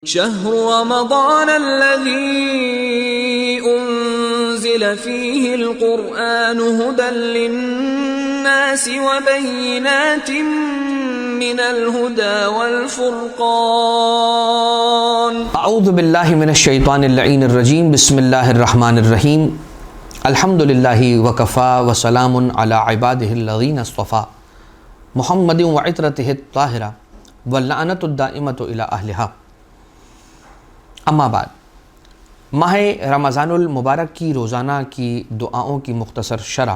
شهر رمضان الذي أنزل فيه القرآن هدى للناس وبينات من الهدى والفرقان اعوذ باللہ من الشیطان اللعین الرجیم بسم اللہ الرحمن الرحیم الحمد للہ وکفا وسلام علی عبادہ الذین اصطفیٰ محمد وعطرتہ الطاہرہ واللعنۃ الدائمۃ الی اہلہا. اما بعد، ماہ رمضان المبارک کی روزانہ کی دعاؤں کی مختصر شرح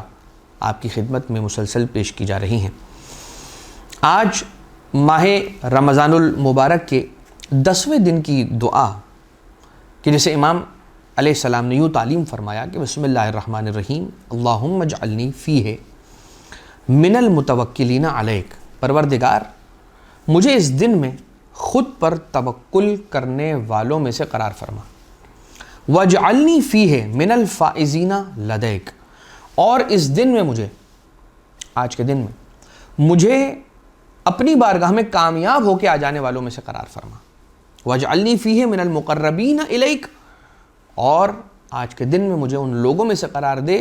آپ کی خدمت میں مسلسل پیش کی جا رہی ہیں. آج ماہ رمضان المبارک کے 10ویں دن کی دعا کہ جسے امام علیہ السلام نے یوں تعلیم فرمایا کہ بسم اللہ الرحمن الرحیم اللہم اجعلنی فیہ من المتوکلین علیک، پروردگار مجھے اس دن میں خود پر توکل کرنے والوں میں سے قرار فرما. وَاجْعَلْنِي فِيهِ مِنَ الْفَائِزِينَ لَدَيْكَ، اور اس دن میں مجھے، آج کے دن میں مجھے اپنی بارگاہ میں کامیاب ہو کے آ جانے والوں میں سے قرار فرما. وَاجْعَلْنِي فِيهِ مِنَ الْمُقَرَّبِينَ إِلَيْكَ، اور آج کے دن میں مجھے ان لوگوں میں سے قرار دے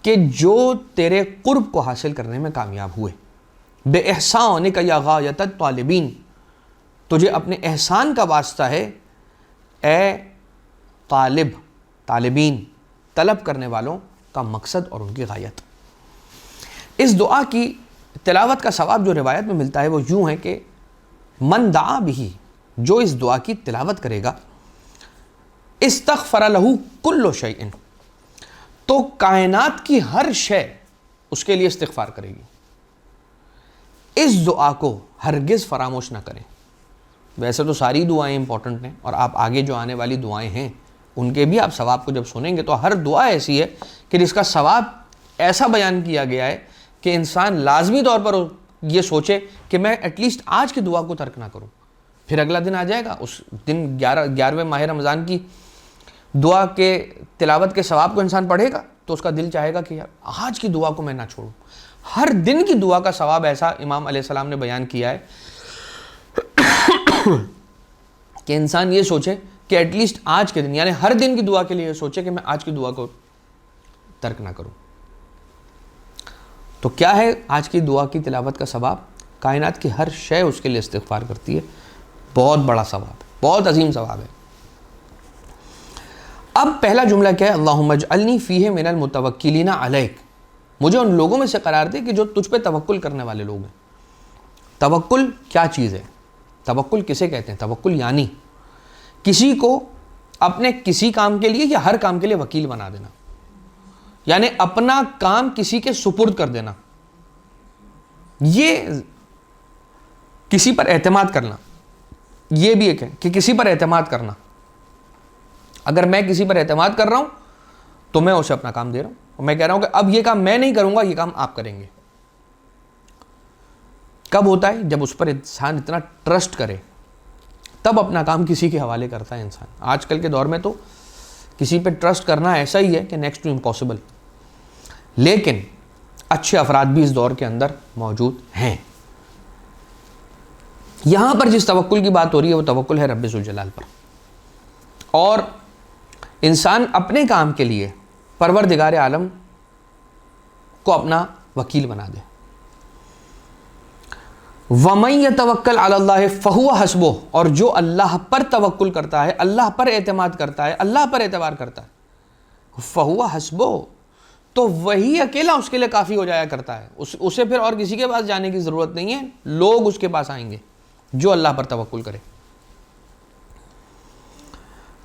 کہ جو تیرے قرب کو حاصل کرنے میں کامیاب ہوئے. بِإِحْسَانِكَ يَا غَایَةَ الطَّالِبِينَ، تجھے اپنے احسان کا واسطہ ہے اے طالبین، طلب کرنے والوں کا مقصد اور ان کی غایت. اس دعا کی تلاوت کا ثواب جو روایت میں ملتا ہے وہ یوں ہے کہ من دعا بھی، جو اس دعا کی تلاوت کرے گا، استغفر لہ کل شیء، تو کائنات کی ہر شے اس کے لیے استغفار کرے گی. اس دعا کو ہرگز فراموش نہ کریں. ویسے تو ساری دعائیں امپورٹنٹ ہیں، اور آپ آگے جو آنے والی دعائیں ہیں ان کے بھی آپ ثواب کو جب سنیں گے تو ہر دعا ایسی ہے کہ جس کا ثواب ایسا بیان کیا گیا ہے کہ انسان لازمی طور پر یہ سوچے کہ میں ایٹ لیسٹ آج کی دعا کو ترک نہ کروں. پھر اگلا دن آ جائے گا، اس دن 11ویں ماہ رمضان کی دعا کے تلاوت کے ثواب کو انسان پڑھے گا تو اس کا دل چاہے گا کہ یار آج کی دعا کو میں نہ چھوڑوں. ہر دن کی دعا کا ثواب ایسا امام علیہ السلام نے بیان کیا ہے کہ انسان یہ سوچے کہ ایٹ لیسٹ آج کے دن، یعنی ہر دن کی دعا کے لیے یہ سوچے کہ میں آج کی دعا کو ترک نہ کروں. تو کیا ہے آج کی دعا کی تلاوت کا ثواب؟ کائنات کی ہر شے اس کے لیے استغفار کرتی ہے. بہت بڑا ثواب ہے، بہت عظیم ثواب ہے. اب پہلا جملہ کیا ہے؟ اللہم اجعلنی فیہ من المتوکلین علیک، مجھے ان لوگوں میں سے قرار دے کہ جو تجھ پہ توکل کرنے والے لوگ ہیں. توکل کیا چیز ہے؟ توکل کسے کہتے ہیں؟ توکل یعنی کسی کو اپنے کسی کام کے لیے یا ہر کام کے لیے وکیل بنا دینا، یعنی اپنا کام کسی کے سپرد کر دینا. یہ کسی پر اعتماد کرنا، یہ بھی ایک ہے کہ کسی پر اعتماد کرنا. اگر میں کسی پر اعتماد کر رہا ہوں تو میں اسے اپنا کام دے رہا ہوں، اور میں کہہ رہا ہوں کہ اب یہ کام میں نہیں کروں گا، یہ کام آپ کریں گے. کب ہوتا ہے؟ جب اس پر انسان اتنا ٹرسٹ کرے تب اپنا کام کسی کے حوالے کرتا ہے انسان. آج کل کے دور میں تو کسی پہ ٹرسٹ کرنا ایسا ہی ہے کہ نیکسٹ ٹو امپاسبل. لیکن اچھے افراد بھی اس دور کے اندر موجود ہیں. یہاں پر جس توکل کی بات ہو رہی ہے وہ توکل ہے رب ذوالجلال پر، اور انسان اپنے کام کے لیے پروردگار عالم کو اپنا وکیل بنا دے. وَمَن يَتَوَكَّلْ عَلَى اللَّهِ فَهُوَ حَسْبُهُ، اور جو اللہ پر توکل کرتا ہے، اللہ پر اعتماد کرتا ہے، اللہ پر اعتبار کرتا ہے، فَهُوَ حَسْبُهُ، تو وہی اکیلا اس کے لیے کافی ہو جایا کرتا ہے. اسے پھر اور کسی کے پاس جانے کی ضرورت نہیں ہے، لوگ اس کے پاس آئیں گے جو اللہ پر توکل کرے.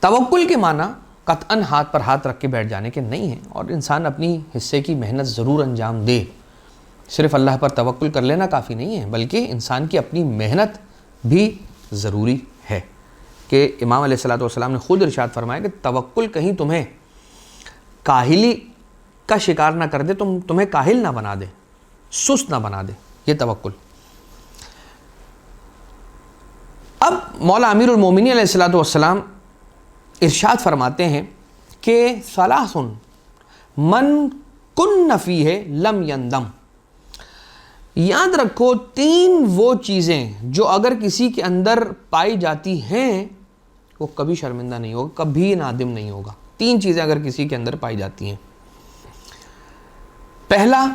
توکل کے معنی قطعاً ہاتھ پر ہاتھ رکھ کے بیٹھ جانے کے نہیں ہیں، اور انسان اپنی حصے کی محنت ضرور انجام دے. صرف اللہ پر توکل کر لینا کافی نہیں ہے، بلکہ انسان کی اپنی محنت بھی ضروری ہے. کہ امام علیہ السلام نے خود ارشاد فرمایا کہ توکل کہیں تمہیں کاہلی کا شکار نہ کر دے، تمہیں کاہل نہ بنا دے، سست نہ بنا دے. یہ توکل. اب مولا امیر المومنین علیہ السلام ارشاد فرماتے ہیں کہ ثلاث من کن فیہ لم یندم، یاد رکھو 3 وہ چیزیں جو اگر کسی کے اندر پائی جاتی ہیں وہ کبھی شرمندہ نہیں ہوگا, کبھی نادم نہیں ہوگا. 3 چیزیں اگر کسی کے اندر پائی جاتی ہیں. پہلا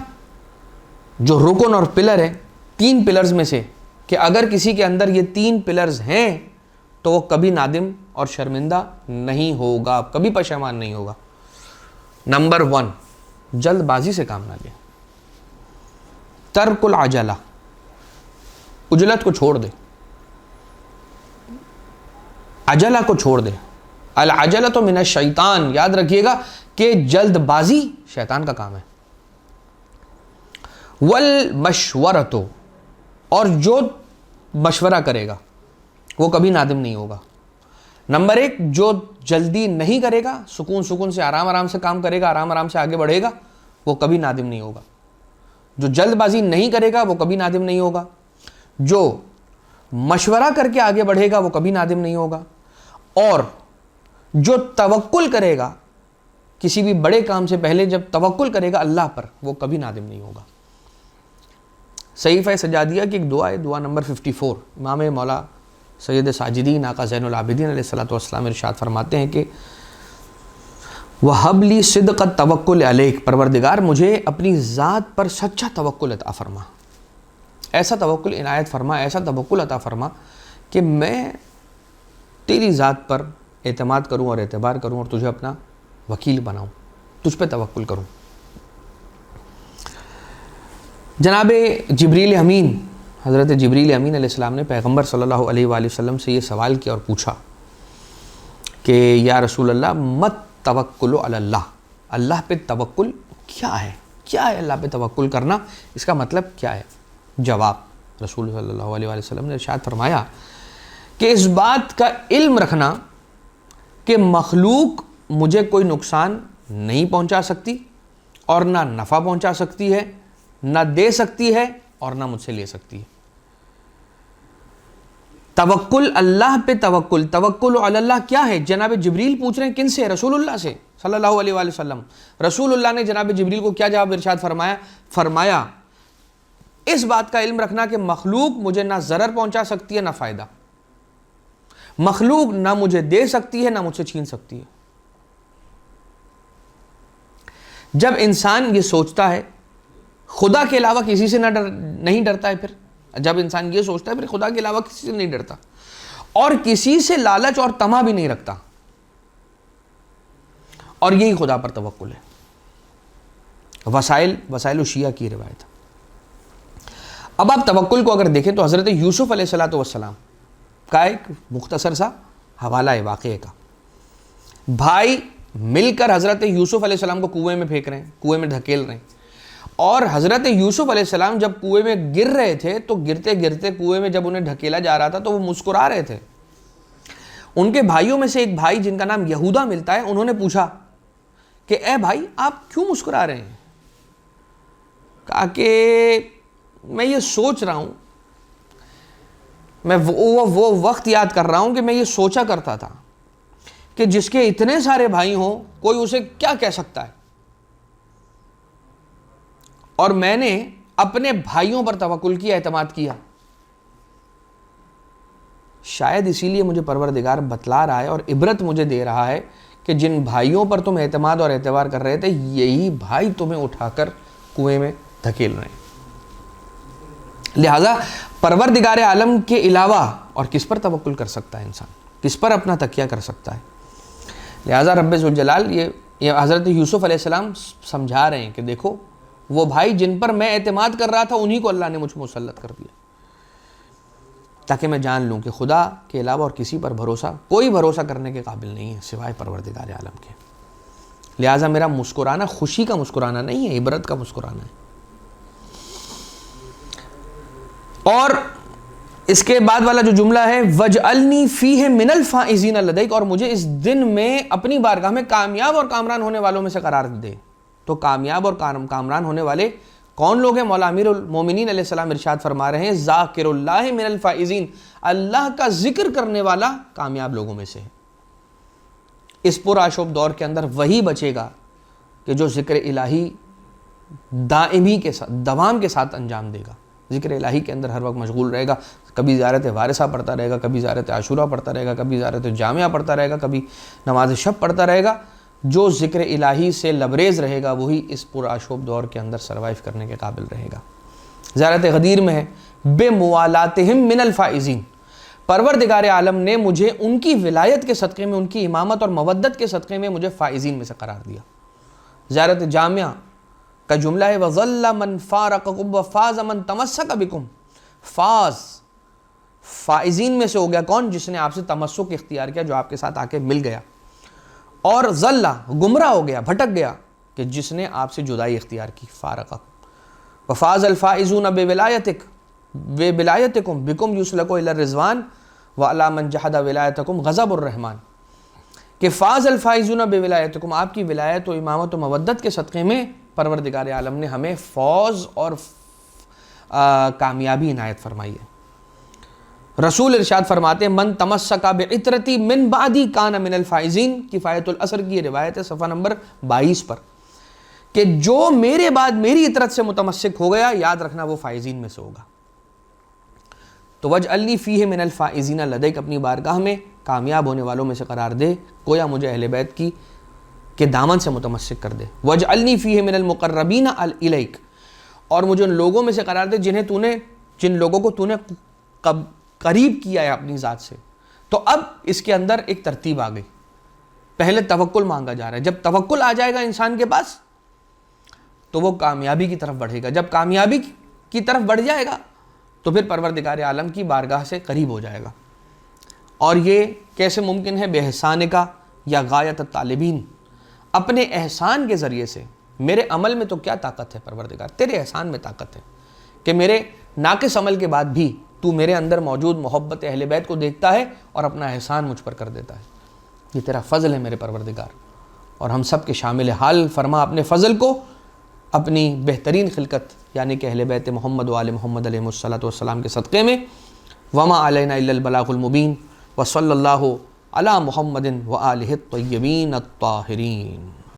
جو رکن اور پلر ہے 3 پلرز میں سے, کہ اگر کسی کے اندر یہ 3 پلرز ہیں تو وہ کبھی نادم اور شرمندہ نہیں ہوگا, کبھی پشیمان نہیں ہوگا. نمبر 1, جلد بازی سے کام نہ لے. ترک العجلہ, عجلت کو چھوڑ دے, عجلہ کو چھوڑ دے. العجلۃ من الشیطان, یاد رکھیے گا کہ جلد بازی شیطان کا کام ہے. والمشورۃ, اور جو مشورہ کرے گا وہ کبھی نادم نہیں ہوگا. نمبر 1, جو جلدی نہیں کرے گا, سکون سے آرام سے کام کرے گا, آرام سے آگے بڑھے گا, وہ کبھی نادم نہیں ہوگا. جو جلد بازی نہیں کرے گا وہ کبھی نادم نہیں ہوگا. جو مشورہ کر کے آگے بڑھے گا وہ کبھی نادم نہیں ہوگا. اور جو توکل کرے گا, کسی بھی بڑے کام سے پہلے جب توکل کرے گا اللہ پر, وہ کبھی نادم نہیں ہوگا. صحیفہ سجادیہ کی ایک دعا ہے, دعا نمبر 54. امام مولا سید ساجدین آقا زین العابدین علیہ الصلوۃ والسلام ارشاد فرماتے ہیں کہ وَهَبْ لِي صِدْقَ التَّوَكُّلِ عَلَيْكَ, پروردگار مجھے اپنی ذات پر سچا توکل عطا فرما, ایسا توکل عنایت فرما, ایسا توکل عطا فرما کہ میں تیری ذات پر اعتماد کروں اور اعتبار کروں اور تجھے اپنا وکیل بناؤں, تجھ پہ توکل کروں. جناب جبریل امین, حضرت جبریل امین علیہ السلام نے پیغمبر صلی اللہ علیہ وآلہ وسلم سے یہ سوال کیا اور پوچھا کہ یا رسول اللہ مت توکل علی اللہ, اللہ پہ توکل کیا ہے, کیا ہے اللہ پہ توکل کرنا, اس کا مطلب کیا ہے؟ جواب, رسول صلی اللہ علیہ وآلہ وسلم نے ارشاد فرمایا کہ اس بات کا علم رکھنا کہ مخلوق مجھے کوئی نقصان نہیں پہنچا سکتی اور نہ نفع پہنچا سکتی ہے, نہ دے سکتی ہے اور نہ مجھ سے لے سکتی ہے. توکل اللہ پہ توکل, توکل علی اللہ کیا ہے؟ جناب جبریل پوچھ رہے ہیں کن سے؟ رسول اللہ سے صلی اللہ علیہ وآلہ وسلم. رسول اللہ نے جناب جبریل کو کیا جواب ارشاد فرمایا اس بات کا علم رکھنا کہ مخلوق مجھے نہ ضرر پہنچا سکتی ہے نہ فائدہ, مخلوق نہ مجھے دے سکتی ہے نہ مجھ سے چھین سکتی ہے. جب انسان یہ سوچتا ہے, خدا کے علاوہ کسی سے نہیں ڈرتا ہے, پھر جب انسان یہ سوچتا ہے پھر خدا کے علاوہ کسی سے نہیں ڈرتا اور کسی سے لالچ اور طمع بھی نہیں رکھتا, اور یہی خدا پر توکل ہے. وسائل الشیعہ کی روایت. اب آپ توکل کو اگر دیکھیں تو حضرت یوسف علیہ السلام کا ایک مختصر سا حوالہ ہے واقعے کا. بھائی مل کر حضرت یوسف علیہ السلام کو کنویں میں پھینک رہے ہیں, کنویں میں دھکیل رہے ہیں, اور حضرت یوسف علیہ السلام جب کنویں میں گر رہے تھے تو گرتے گرتے کنویں میں جب انہیں ڈھکیلا جا رہا تھا تو وہ مسکرا رہے تھے. ان کے بھائیوں میں سے ایک بھائی جن کا نام یہودا ملتا ہے, انہوں نے پوچھا کہ اے بھائی آپ کیوں مسکرا رہے ہیں؟ کہا کہ میں یہ سوچ رہا ہوں, میں وہ وقت یاد کر رہا ہوں کہ میں یہ سوچا کرتا تھا کہ جس کے اتنے سارے بھائی ہوں کوئی اسے کیا کہہ سکتا ہے, اور میں نے اپنے بھائیوں پر توکل کیا, اعتماد کیا. شاید اسی لیے مجھے پروردگار بتلا رہا ہے اور عبرت مجھے دے رہا ہے کہ جن بھائیوں پر تم اعتماد اور اعتبار کر رہے تھے یہی بھائی تمہیں اٹھا کر کنویں میں دھکیل رہے ہیں. لہذا پروردگار عالم کے علاوہ اور کس پر توکل کر سکتا ہے انسان, کس پر اپنا تکیہ کر سکتا ہے؟ لہذا رب ذوالجلال یہ حضرت یوسف علیہ السلام سمجھا رہے ہیں کہ دیکھو وہ بھائی جن پر میں اعتماد کر رہا تھا انہی کو اللہ نے مجھ پر مسلط کر دیا, تاکہ میں جان لوں کہ خدا کے علاوہ اور کسی پر کوئی بھروسہ کرنے کے قابل نہیں ہے سوائے پروردگار عالم کے. لہٰذا میرا مسکرانا خوشی کا مسکرانا نہیں ہے, عبرت کا مسکرانا ہے. اور اس کے بعد والا جو جملہ ہے وَجْعَلْنِي فِيهِ مِنَ الْفَائِزِينَ لَدَيْكَ, اور مجھے اس دن میں اپنی بارگاہ میں کامیاب اور کامران ہونے والوں میں سے قرار دے. تو کامیاب اور کامران ہونے والے کون لوگ ہیں؟ مولا امیر المومنین علیہ السلام ارشاد فرما رہے ہیں ذاکر اللہ من الفائزین, اللہ کا ذکر کرنے والا کامیاب لوگوں میں سے ہے. اس پر آشوب دور کے اندر وہی بچے گا کہ جو ذکر الہی دائمی کے ساتھ, دوام کے ساتھ انجام دے گا. ذکر الہی کے اندر ہر وقت مشغول رہے گا، کبھی زیارت وارثہ پڑھتا رہے گا، کبھی زیارت عاشورہ پڑھتا رہے گا، کبھی زیارت جامعہ پڑھتا رہے گا، کبھی نماز شب پڑھتا رہے گا، جو ذکر الہی سے لبریز رہے گا وہی اس پرآشوب دور کے اندر سروائیو کرنے کے قابل رہے گا۔ زیارت غدیر میں ہے بِمُوَالَاتِهِم مِّنَ الْفَائِزِينَ، پروردگار عالم نے مجھے ان کی ولایت کے صدقے میں، ان کی امامت اور مودت کے صدقے میں مجھے فائزین میں سے قرار دیا۔ زیارت جامعہ کا جملہ ہے وَظَلَّ مَنْ فَارَقَكُمْ وَفَازَ مَنْ تَمَسَّكَ بِكُمْ، فائزین میں سے ہو گیا کون؟ جس نے آپ سے تمسک اختیار کیا، جو آپ کے ساتھ آ کے مل گیا، اور ظلّ گمراہ ہو گیا، بھٹک گیا کہ جس نے آپ سے جدائی اختیار کی، فارقہ۔ وفاز الفائزون بولایتکم بکم یسلک الی الرضوان وعلی من جحد ولایتکم غضب الرحمن، کہ فاز الفائزون بولایتکم، آپ کی ولایت و امامت و مودت کے صدقے میں پروردگار عالم نے ہمیں فوز اور کامیابی عنایت فرمائی ہے۔ رسول ارشاد فرماتے ہیں من تمسک بعطرتی من بعدی کان من الفائزین، کفایت الاسر کی یہ روایت ہے صفحہ نمبر 22 پر، کہ جو میرے بعد میری عطرت سے متمسک ہو گیا، یاد رکھنا وہ فائزین میں سے ہوگا۔ تو وجعلنی فیہ من الفائزین لدیک، اپنی بارگاہ میں کامیاب ہونے والوں میں سے قرار دے، گویا مجھے اہل بیت کی کے دامن سے متمسک کر دے۔ وجعلنی فیہ من المقربین الیک، اور مجھے ان لوگوں میں سے قرار دے جن لوگوں کو تو نے قریب کیا ہے اپنی ذات سے۔ تو اب اس کے اندر ایک ترتیب آ گئی، پہلے توکل مانگا جا رہا ہے، جب توکل آ جائے گا انسان کے پاس تو وہ کامیابی کی طرف بڑھے گا، جب کامیابی کی طرف بڑھ جائے گا تو پھر پروردگار عالم کی بارگاہ سے قریب ہو جائے گا۔ اور یہ کیسے ممکن ہے؟ بے احسان کا یا غایت الطالبین، اپنے احسان کے ذریعے سے۔ میرے عمل میں تو کیا طاقت ہے پروردگار، تیرے احسان میں طاقت ہے کہ میرے ناقص عمل کے بعد بھی تو میرے اندر موجود محبت اہل بیت کو دیکھتا ہے اور اپنا احسان مجھ پر کر دیتا ہے۔ یہ تیرا فضل ہے میرے پروردگار، اور ہم سب کے شامل حال فرما اپنے فضل کو اپنی بہترین خلقت یعنی کہ اہل بیت محمد و آل محمد علیہ الصلوۃ والسلام کے صدقے میں۔ وما علینا الا البلاغ المبین، وصلی اللہ علی محمد و آلہ الطیبین الطاہرین۔